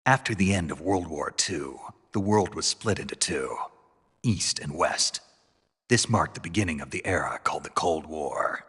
After the end of World War II, the world was split into two, East and West. This marked the beginning of the era called the Cold War.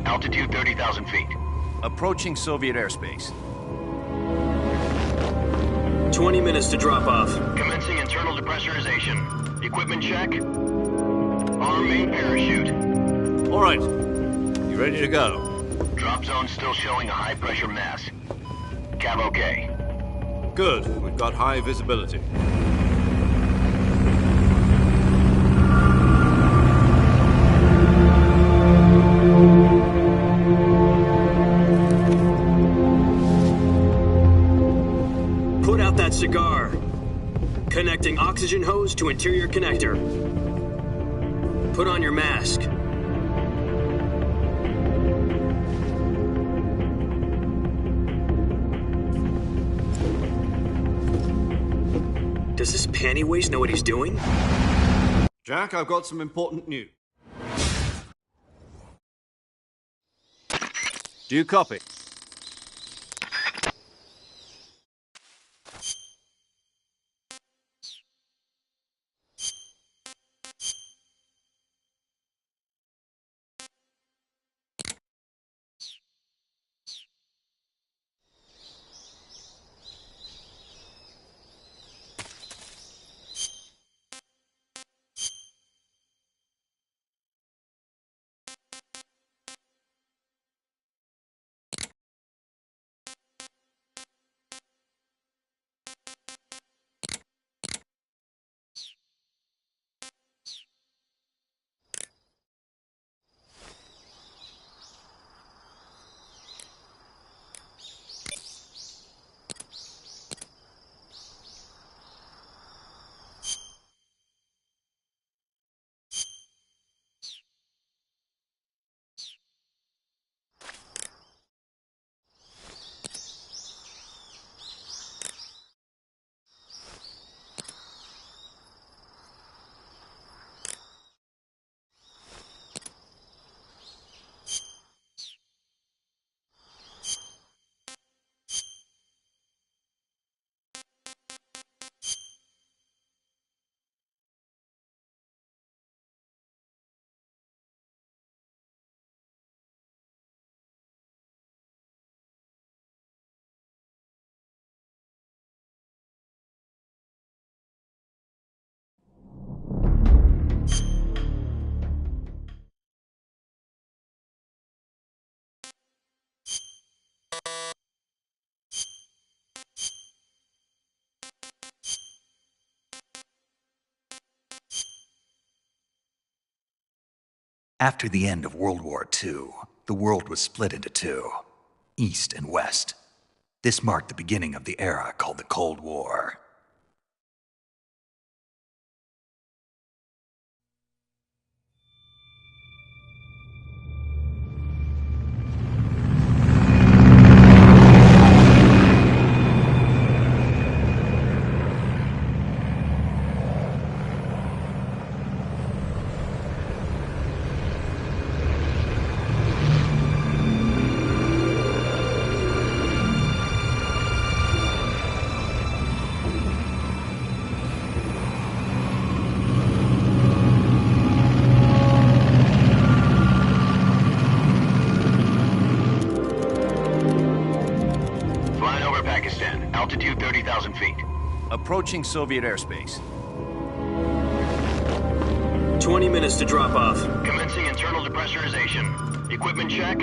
Altitude 30,000 feet. Approaching Soviet airspace. 20 minutes to drop off. Commencing internal depressurization. Equipment check. Arm main parachute. All right. You ready to go? Drop zone still showing a high pressure mass. Cav okay. Good. We've got high visibility. Put out that cigar. Connecting oxygen hose to interior connector. Put on your mask. Does this panty waste know what he's doing? Jack, I've got some important news. Do you copy? After the end of World War II, the world was split into two, East and West. This marked the beginning of the era called the Cold War. Altitude 30,000 feet. Approaching Soviet airspace. 20 minutes to drop off. Commencing internal depressurization. Equipment check.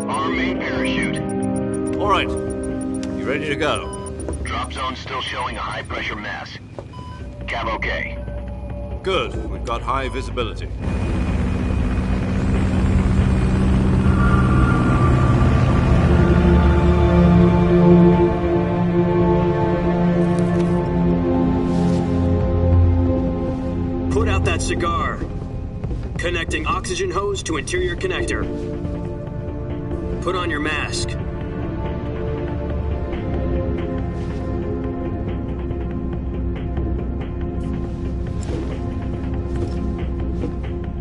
Arm main parachute. All right. You ready to go? Drop zone still showing a high pressure mass. Cav okay. Good. We've got high visibility. Put out that cigar. Connecting oxygen hose to interior connector. Put on your mask.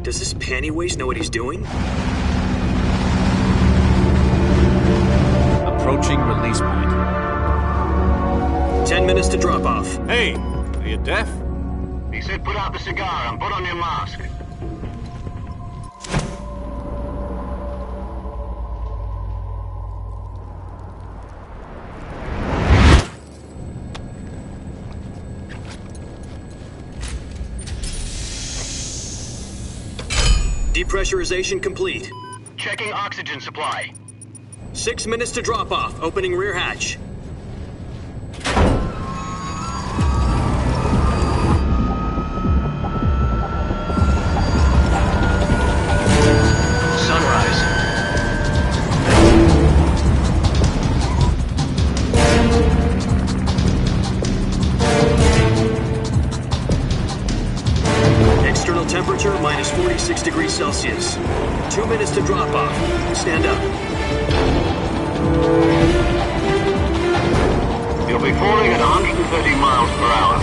Does this panty waste know what he's doing? Approaching release point. 10 minutes to drop off. Hey, are you deaf? He said put out the cigar and put on your mask. Depressurization complete. Checking oxygen supply. 6 minutes to drop off. Opening rear hatch. Sunrise. External temperature minus 46 degrees Celsius. 2 minutes to drop off. Stand up. You'll be falling at 130 miles per hour.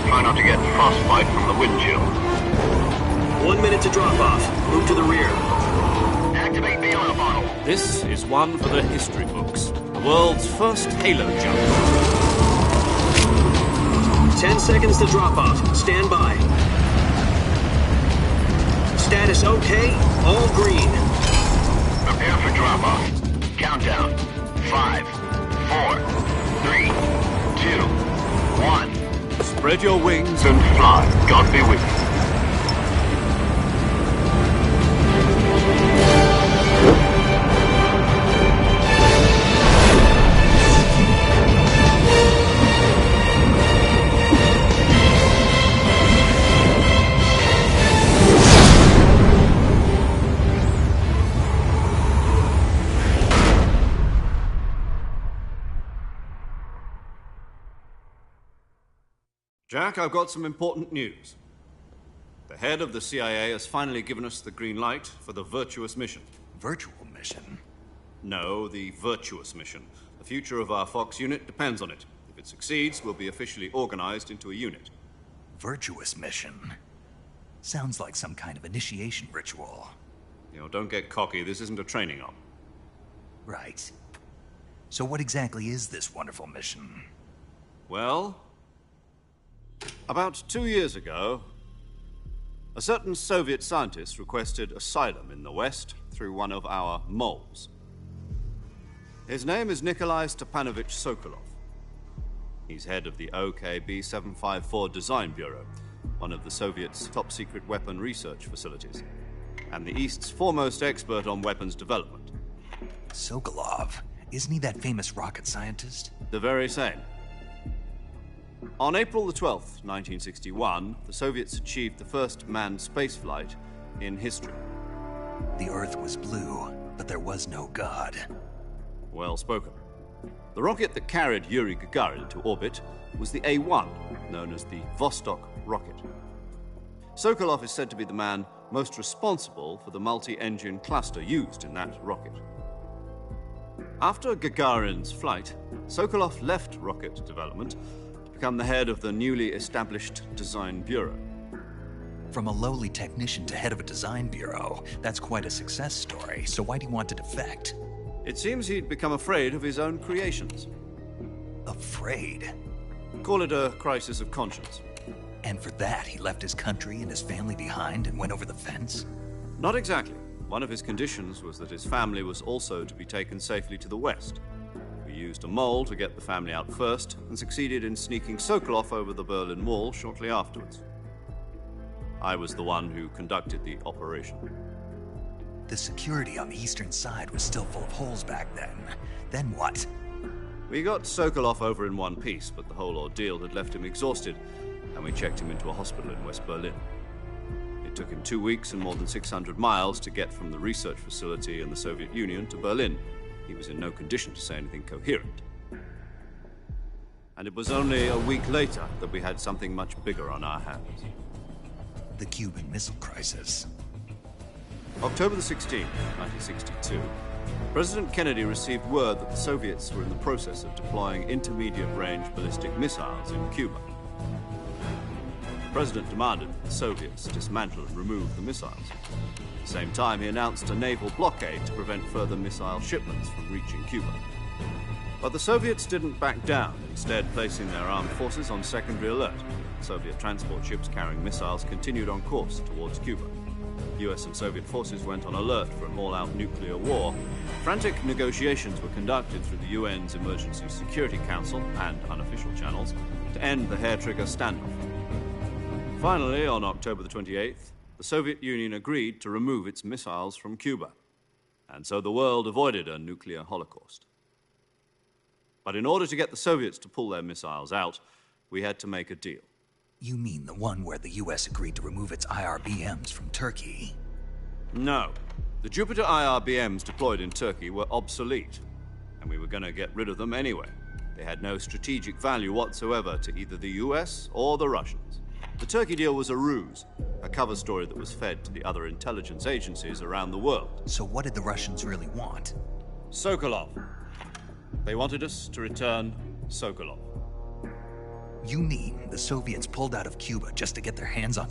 Try not to get frostbite from the wind chill. 1 minute to drop off. Move to the rear. Activate the oil bottle. This is one for the history books. The world's first halo jump. 10 seconds to drop off. Stand by. Status okay. All green. Prepare for drop-off. Countdown. 5, 4, 3, 2, 1. Spread your wings And fly. God be with you. Jack, I've got some important news. The head of the CIA has finally given us the green light for the virtuous mission. Virtual mission? No, the virtuous mission. The future of our Fox unit depends on it. If it succeeds, we'll be officially organized into a unit. Virtuous mission? Sounds like some kind of initiation ritual. You know, don't get cocky. This isn't a training op. Right. So what exactly is this wonderful mission? Well, about 2 years ago, a certain Soviet scientist requested asylum in the West through one of our moles. His name is Nikolai Stepanovich Sokolov. He's head of the OKB 754 Design Bureau, one of the Soviets' top-secret weapon research facilities, and the East's foremost expert on weapons development. Sokolov? Isn't he that famous rocket scientist? The very same. On April the 12th, 1961, the Soviets achieved the first manned spaceflight in history. The Earth was blue, but there was no God. Well spoken. The rocket that carried Yuri Gagarin into orbit was the A-1, known as the Vostok rocket. Sokolov is said to be the man most responsible for the multi-engine cluster used in that rocket. After Gagarin's flight, Sokolov left rocket development to become the head of the newly established Design Bureau. From a lowly technician to head of a design bureau, that's quite a success story, so why do you want to defect? It seems he'd become afraid of his own creations. Afraid? Call it a crisis of conscience. And for that, he left his country and his family behind and went over the fence? Not exactly. One of his conditions was that his family was also to be taken safely to the West. We used a mole to get the family out first and succeeded in sneaking Sokolov over the Berlin Wall shortly afterwards. I was the one who conducted the operation. The security on the eastern side was still full of holes back then. Then what? We got Sokolov over in one piece, but the whole ordeal had left him exhausted. and we checked him into a hospital in West Berlin. It took him 2 weeks and more than 600 miles to get from the research facility in the Soviet Union to Berlin. He was in no condition to say anything coherent. And it was only a week later that we had something much bigger on our hands. The Cuban Missile Crisis. October the 16th, 1962, President Kennedy received word that the Soviets were in the process of deploying intermediate-range ballistic missiles in Cuba. The President demanded that the Soviets dismantle and remove the missiles. At the same time, he announced a naval blockade to prevent further missile shipments from reaching Cuba. But the Soviets didn't back down, instead placing their armed forces on secondary alert. Soviet transport ships carrying missiles continued on course towards Cuba. US and Soviet forces went on alert for an all-out nuclear war. Frantic negotiations were conducted through the UN's Emergency Security Council and unofficial channels to end the hair-trigger standoff. Finally, on October the 28th, the Soviet Union agreed to remove its missiles from Cuba. And so the world avoided a nuclear holocaust. But in order to get the Soviets to pull their missiles out, we had to make a deal. You mean the one where the US agreed to remove its IRBMs from Turkey? No. The Jupiter IRBMs deployed in Turkey were obsolete, and we were going to get rid of them anyway. They had no strategic value whatsoever to either the US or the Russians. The Turkey deal was a ruse, a cover story that was fed to the other intelligence agencies around the world. So what did the Russians really want? Sokolov. They wanted us to return Sokolov. You mean the Soviets pulled out of Cuba just to get their hands on